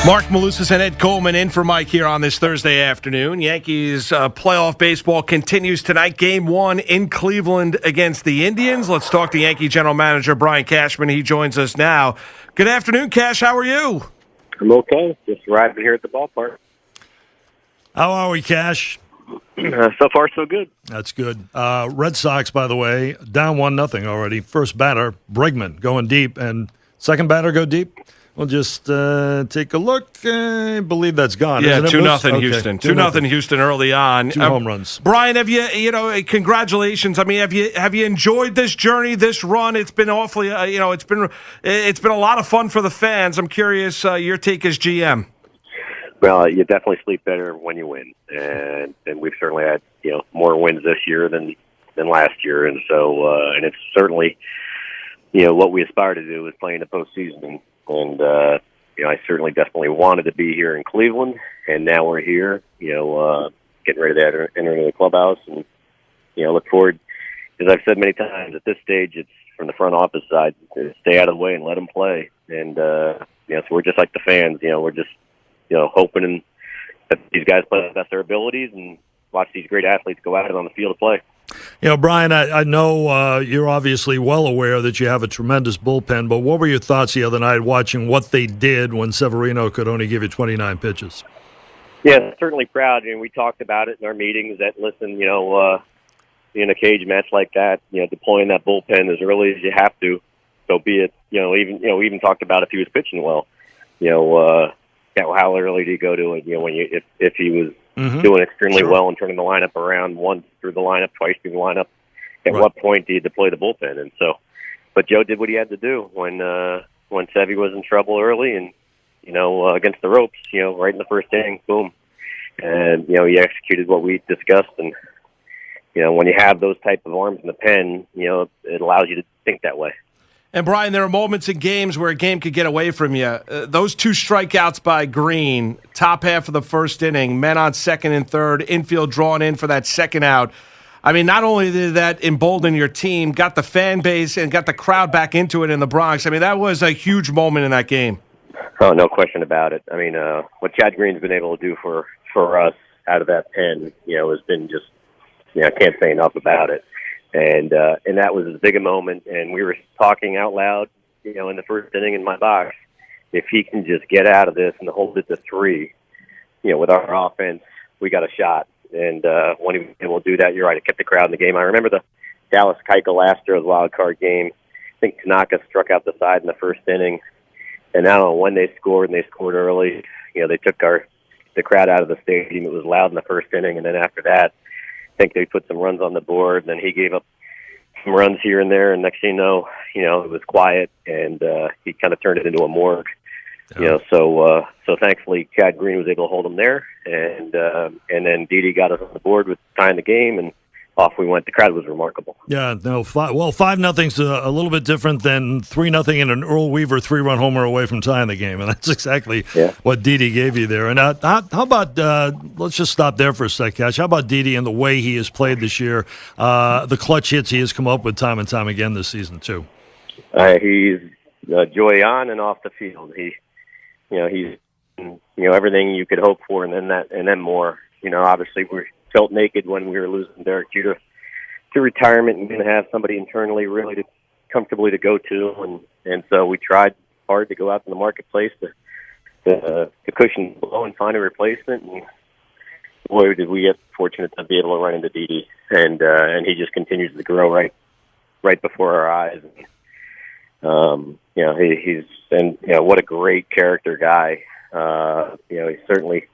Marc, Malusis, and Ed Coleman in for Mike here on this Thursday afternoon. Yankees playoff baseball continues tonight. Game 1 in Cleveland against the Indians. Let's talk to Yankee General Manager Brian Cashman. He joins us now. Good afternoon, Cash. How are you? I'm okay. Just arriving here at the ballpark. How are we, Cash? So far, so good. That's good. Red Sox, by the way, down 1-0 already. First batter, Bregman, going deep, and second batter go deep. We'll just take a look. I believe that's gone. Yeah, 2-0 okay. Houston. 2-0 Houston early on. 2 home runs. Brian, have congratulations. I mean, have you enjoyed this journey, this run? It's been awfully, it's been a lot of fun for the fans. I'm curious your take as GM. Well, you definitely sleep better when you win, and we've certainly had more wins this year than last year, and so and it's certainly what we aspire to do is play in the postseason. And, I certainly definitely wanted to be here in Cleveland, and now we're here, getting ready to enter into the clubhouse. And, look forward, as I've said many times, at this stage, it's from the front office side to stay out of the way and let them play. And, so we're just like the fans, we're just, hoping that these guys play the best of their abilities and watch these great athletes go out on the field to play. Brian, I know you're obviously well aware that you have a tremendous bullpen, but what were your thoughts the other night watching what they did when Severino could only give you 29 pitches? Yeah, certainly proud. And we talked about it in our meetings that, listen, in a cage match like that, deploying that bullpen as early as you have to, so be it, we even talked about if he was pitching well, how early do you go to it, if he was doing extremely well and turning the lineup around once through the lineup, twice through the lineup. At what point do you deploy the bullpen? And so, but Joe did what he had to do when Sevy was in trouble early and, against the ropes, right in the first inning, boom. And, he executed what we discussed. And, when you have those type of arms in the pen, it allows you to think that way. And, Brian, there are moments in games where a game could get away from you. Those 2 strikeouts by Green, top half of the first inning, men on second and third, infield drawn in for that second out. I mean, not only did that embolden your team, got the fan base and got the crowd back into it in the Bronx. I mean, that was a huge moment in that game. Oh, no question about it. I mean, what Chad Green's been able to do for us out of that pen, has been just, I can't say enough about it. And that was as big a moment, and we were talking out loud, in the first inning in my box. If he can just get out of this and hold it to 3, with our offense, we got a shot. And when he was able to do that, you're right, it kept the crowd in the game. I remember the Dallas Keuchel Astros wild card game. I think Tanaka struck out the side in the first inning, and I don't know when they scored, and they scored early. They took the crowd out of the stadium. It was loud in the first inning, and then after that, I think they put some runs on the board, and then he gave up some runs here and there, and next thing you know, it was quiet, and he kind of turned it into a morgue. Yeah. So thankfully Chad Green was able to hold him there, and then Didi got us on the board with tying the game, and off we went. The crowd was remarkable. Yeah, no, 5-0's a little bit different than 3-0 and an Earl Weaver 3-run homer away from tying the game, and that's exactly what Didi gave you there. And how about let's just stop there for a sec, Cash. How about Didi and the way he has played this year, the clutch hits he has come up with time and time again this season too? He's joy on and off the field. He's everything you could hope for, and then more. Obviously we felt naked when we were losing Derek Jeter to retirement and didn't have somebody internally really comfortably to go to, and so we tried hard to go out in the marketplace to cushion the blow and find a replacement. And boy, did we get fortunate to be able to run into Didi, and he just continues to grow right before our eyes. What a great character guy. He certainly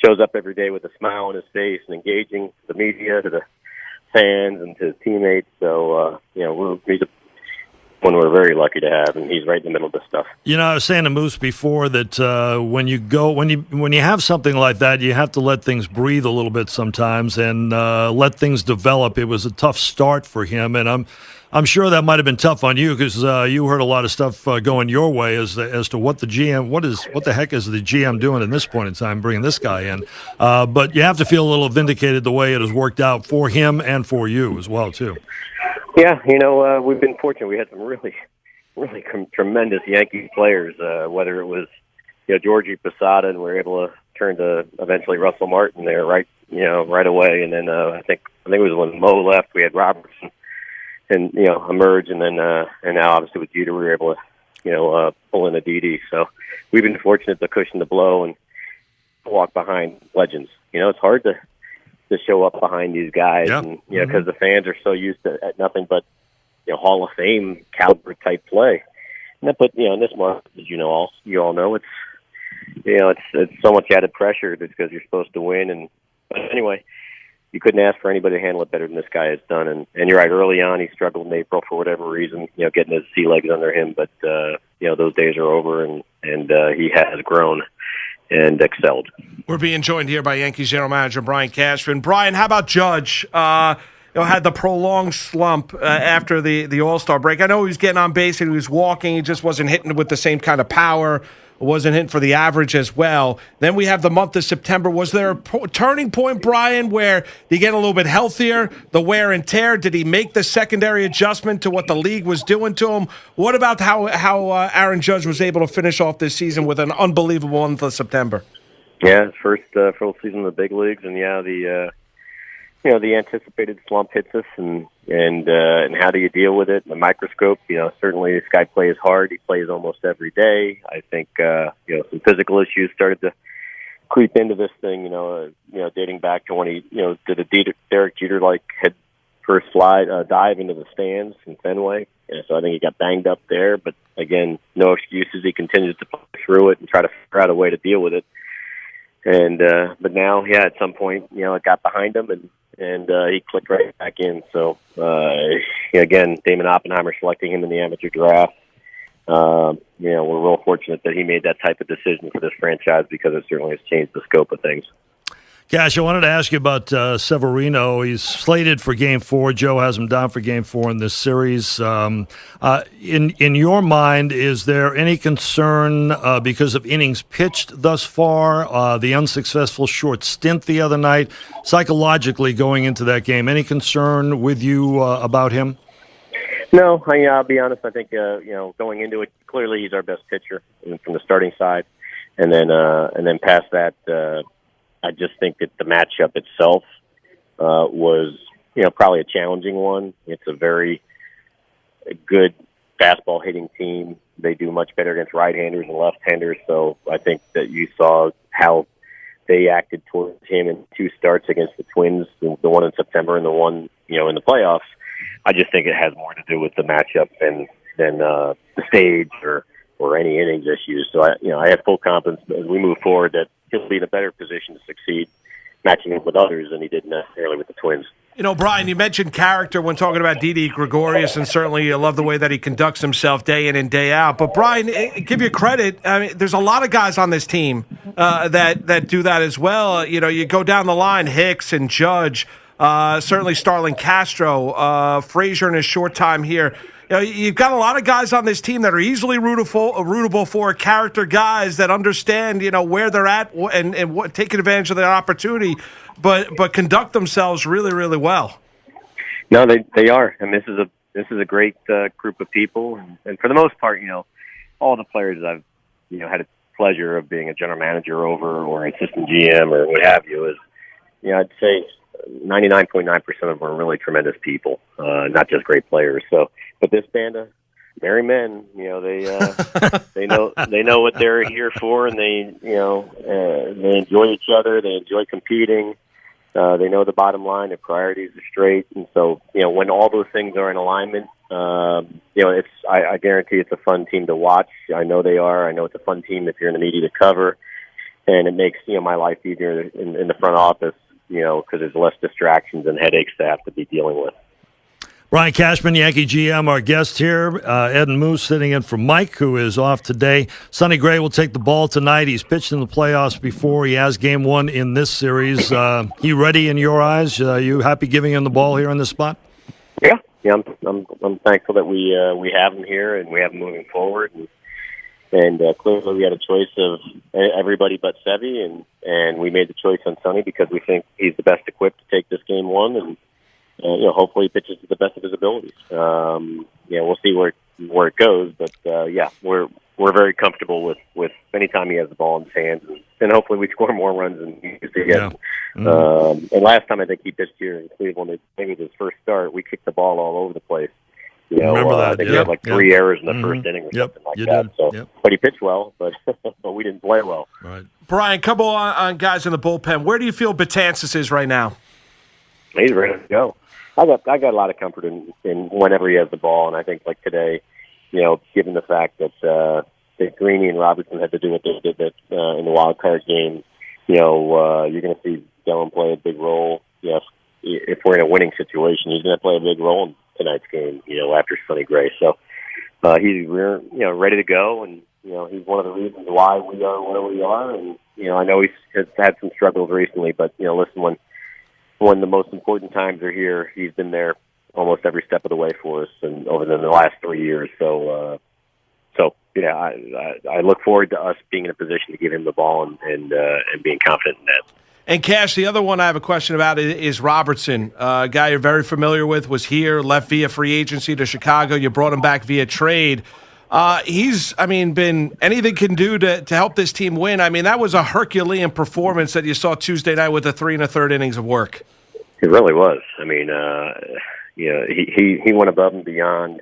shows up every day with a smile on his face and engaging the media, to the fans, and to his teammates. So, he's one we're very lucky to have, and he's right in the middle of this stuff. I was saying to Moose before that when you have something like that, you have to let things breathe a little bit sometimes and let things develop. It was a tough start for him, and I'm sure that might have been tough on you because you heard a lot of stuff going your way as to what the heck is the GM doing at this point in time, bringing this guy in. But you have to feel a little vindicated the way it has worked out for him and for you as well too. Yeah, we've been fortunate. We had some really, really tremendous Yankee players. Whether it was Georgie Posada, and we were able to turn to eventually Russell Martin there right away. And then I think it was when Mo left, we had Robertson and emerge, and then and now obviously with Jeter we were able to pull in a DD. So we've been fortunate to cushion the blow and walk behind legends. It's hard to show up behind these guys, Yep. and because the fans are so used to at nothing but Hall of Fame caliber type play. And that put in this market, as you all know, it's it's so much added pressure just because you're supposed to win. But anyway, you couldn't ask for anybody to handle it better than this guy has done. And you're right, early on he struggled in April for whatever reason, getting his sea legs under him. But those days are over, and he has grown and excelled. We're being joined here by Yankees general manager Brian Cashman. Brian, how about Judge? Had the prolonged slump after the All-Star break. I know he was getting on base and he was walking. He just wasn't hitting with the same kind of power. Wasn't hitting for the average as well. Then we have the month of September. Was there a turning point, Brian, where he get a little bit healthier, the wear and tear? Did he make the secondary adjustment to what the league was doing to him? What about how Aaron Judge was able to finish off this season with an unbelievable month of September? Yeah, his first full season in the big leagues, and the anticipated slump hits us, and how do you deal with it? The microscope, certainly this guy plays hard. He plays almost every day. I think, some physical issues started to creep into this thing, dating back to when he, did a Derek Jeter-like head first dive into the stands in Fenway. So I think he got banged up there, but again, no excuses. He continues to play through it and try to figure out a way to deal with it. And but now, at some point, it got behind him, and he clicked right back in. So again, Damon Oppenheimer selecting him in the amateur draft. We're real fortunate that he made that type of decision for this franchise because it certainly has changed the scope of things. Cash, I wanted to ask you about Severino. He's slated for Game 4. Joe has him down for Game 4 in this series. In your mind, is there any concern because of innings pitched thus far, the unsuccessful short stint the other night, psychologically going into that game? Any concern with you about him? No, I'll be honest. I think going into it, clearly he's our best pitcher from the starting side, and then past that. I just think that the matchup itself was, probably a challenging one. It's a very good fastball hitting team. They do much better against right-handers and left-handers. So I think that you saw how they acted towards him in two starts against the Twins, the one in September and the one, in the playoffs. I just think it has more to do with the matchup than the stage or any innings issues. So I have full confidence as we move forward that he'll be in a better position to succeed matching up with others than he did necessarily with the Twins. Brian, you mentioned character when talking about Didi Gregorius, and certainly you love the way that he conducts himself day in and day out. But, Brian, give you credit. I mean, there's a lot of guys on this team that do that as well. You go down the line, Hicks and Judge, certainly Starlin Castro, Frazier in his short time here. You've got a lot of guys on this team that are easily rootable for character guys that understand, where they're at and what taking advantage of their opportunity, but conduct themselves really, really well. No, they are, and this is a great group of people, and for the most part, all the players I've had a pleasure of being a general manager over or assistant GM or what have you is, I'd say 99.9% of them are really tremendous people, not just great players. So, but this band of merry men, they know what they're here for, and they enjoy each other. They enjoy competing. They know the bottom line. Their priorities are straight, and so when all those things are in alignment, I guarantee it's a fun team to watch. I know they are. I know it's a fun team if you're in the media to cover, and it makes my life easier in the front office. Because there's less distractions and headaches to have to be dealing with. Brian Cashman, Yankee GM, our guest here. Ed and Moose sitting in for Mike, who is off today. Sonny Gray will take the ball tonight. He's pitched in the playoffs before. He has Game 1 in this series. He ready in your eyes? You happy giving him the ball here in this spot? Yeah. I'm thankful that we have him here and we have him moving forward. And clearly we had a choice of everybody but Sevy, and we made the choice on Sonny because we think he's the best equipped to take this Game 1, and hopefully he pitches to the best of his abilities. We'll see where where it goes. But yeah, we're very comfortable with any time he has the ball in his hands, and hopefully we score more runs than he used to get. Yeah. Mm-hmm. And last time I think he pitched here in Cleveland, maybe his first start, we kicked the ball all over the place. You know, remember that? I think he had like 3 errors in the first inning or something like that. Did. So, yep. But he pitched well, but we didn't play well. Right. Brian, couple on guys in the bullpen. Where do you feel Betances is right now? He's ready to go. I got a lot of comfort in whenever he has the ball, and I think like today, you know, given the fact that Greeny and Robertson had to do what they did in the wild card game, you know, you're going to see Dylan play a big role. Yes, if we're in a winning situation, he's going to play a big role in tonight's game. You know, after Sonny Gray, so we're ready to go, and you know, he's one of the reasons why we are where we are. And you know, I know he's had some struggles recently, but you know, listen, when the most important times are here, he's been there almost every step of the way for us, and over the last 3 years. So yeah, I look forward to us being in a position to give him the ball and being confident in that. And Cash, the other one I have a question about is Robertson, a guy you're very familiar with, was here, left via free agency to Chicago. You brought him back via trade. He's, been anything can do to help this team win. I mean, that was a Herculean performance that you saw Tuesday night with the 3 1/3 innings of work. It really was. I mean, he went above and beyond.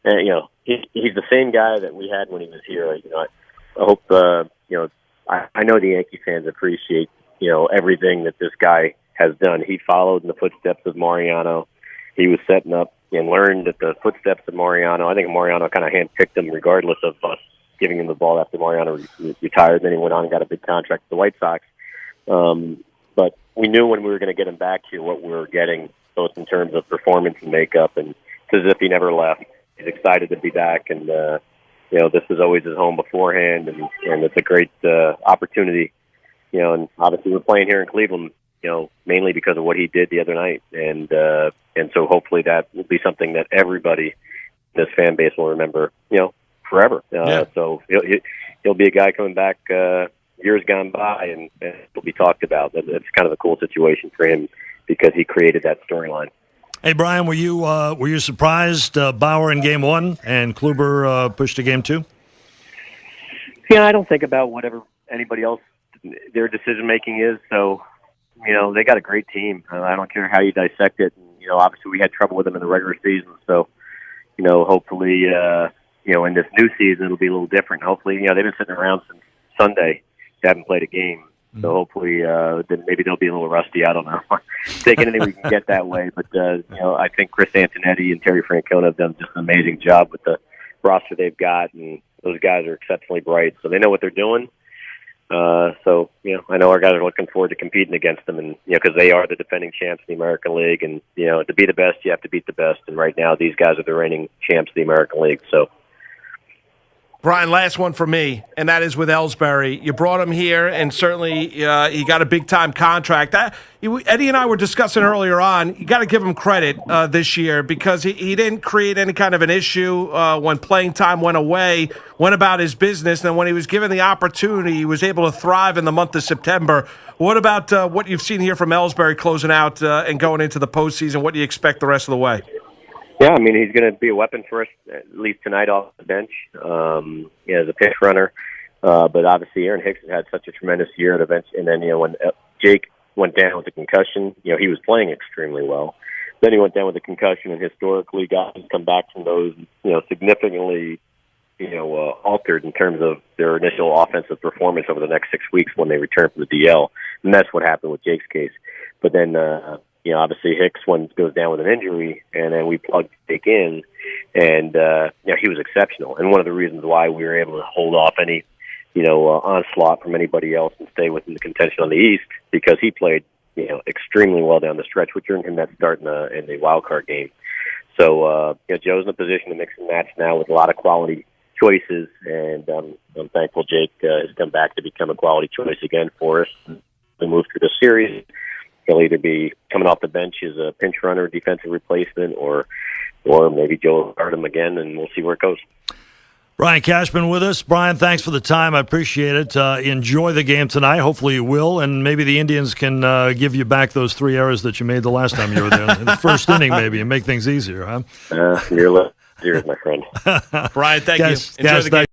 And, you know, he's the same guy that we had when he was here. You know, I hope, I know the Yankee fans appreciate, you know, everything that this guy has done. He followed in the footsteps of Mariano. He was setting up and learned at the footsteps of Mariano. I think Mariano kind of handpicked him regardless of us giving him the ball after Mariano retired. Then he went on and got a big contract with the White Sox. But we knew when we were going to get him back here what we were getting, both in terms of performance and makeup, and it's as if he never left. He's excited to be back, and you know, this was always his home beforehand, and it's a great opportunity. You know, and obviously we're playing here in Cleveland, you know, mainly because of what he did the other night, and so hopefully that will be something that everybody in this fan base will remember, you know, forever. So he'll be a guy coming back years gone by, and will be talked about. It's kind of a cool situation for him because he created that storyline. Hey, Brian, were you surprised Bauer in Game 1 and Kluber pushed to Game 2? Yeah, I don't think about whatever anybody else their decision making is. So, you know, they got a great team. I don't care how you dissect it. And, you know, obviously we had trouble with them in the regular season. So, you know, hopefully, you know, in this new season it'll be a little different. Hopefully, you know, they've been sitting around since Sunday. They haven't played a game. So hopefully, then maybe they'll be a little rusty. I don't know. Take anything we can get that way. But, you know, I think Chris Antonetti and Terry Francona have done just an amazing job with the roster they've got. And those guys are exceptionally bright. So they know what they're doing. So, you know, I know our guys are looking forward to competing against them. And, you know, because they are the defending champs in the American League. And, you know, to be the best, you have to beat the best. And right now, these guys are the reigning champs of the American League. So, Brian, last one for me, and that is with Ellsbury. You brought him here, and certainly he got a big-time contract. Eddie and I were discussing earlier on, you got to give him credit this year because he didn't create any kind of an issue when playing time went away, went about his business, and when he was given the opportunity, he was able to thrive in the month of September. What about what you've seen here from Ellsbury closing out and going into the postseason? What do you expect the rest of the way? Yeah, I mean, he's going to be a weapon for us, at least tonight off the bench, as a pitch runner. But obviously, Aaron Hicks has had such a tremendous year at the bench. And then, you know, when Jake went down with a concussion, you know, he was playing extremely well. Then he went down with a concussion, and historically, guys come back from those, you know, significantly, you know, altered in terms of their initial offensive performance over the next 6 weeks when they return from the DL. And that's what happened with Jake's case. But then, you know, obviously Hicks goes down with an injury, and then we plugged Jake in, and, you know, he was exceptional. And one of the reasons why we were able to hold off any, you know, onslaught from anybody else and stay within the contention on the East, because he played, you know, extremely well down the stretch, which earned him that start in the wild card game. So, you know, Joe's in a position to mix and match now with a lot of quality choices, and I'm thankful Jake has come back to become a quality choice again for us. We move through the series. He'll either be coming off the bench as a pinch runner, defensive replacement, or maybe Joe will start him again, and we'll see where it goes. Brian Cashman with us. Brian, thanks for the time. I appreciate it. Enjoy the game tonight. Hopefully you will, and maybe the Indians can give you back those 3 errors that you made the last time you were there in the first inning maybe and make things easier, huh? You're Cheers, my friend. Brian, thank Guys, you. Enjoy guys, the game.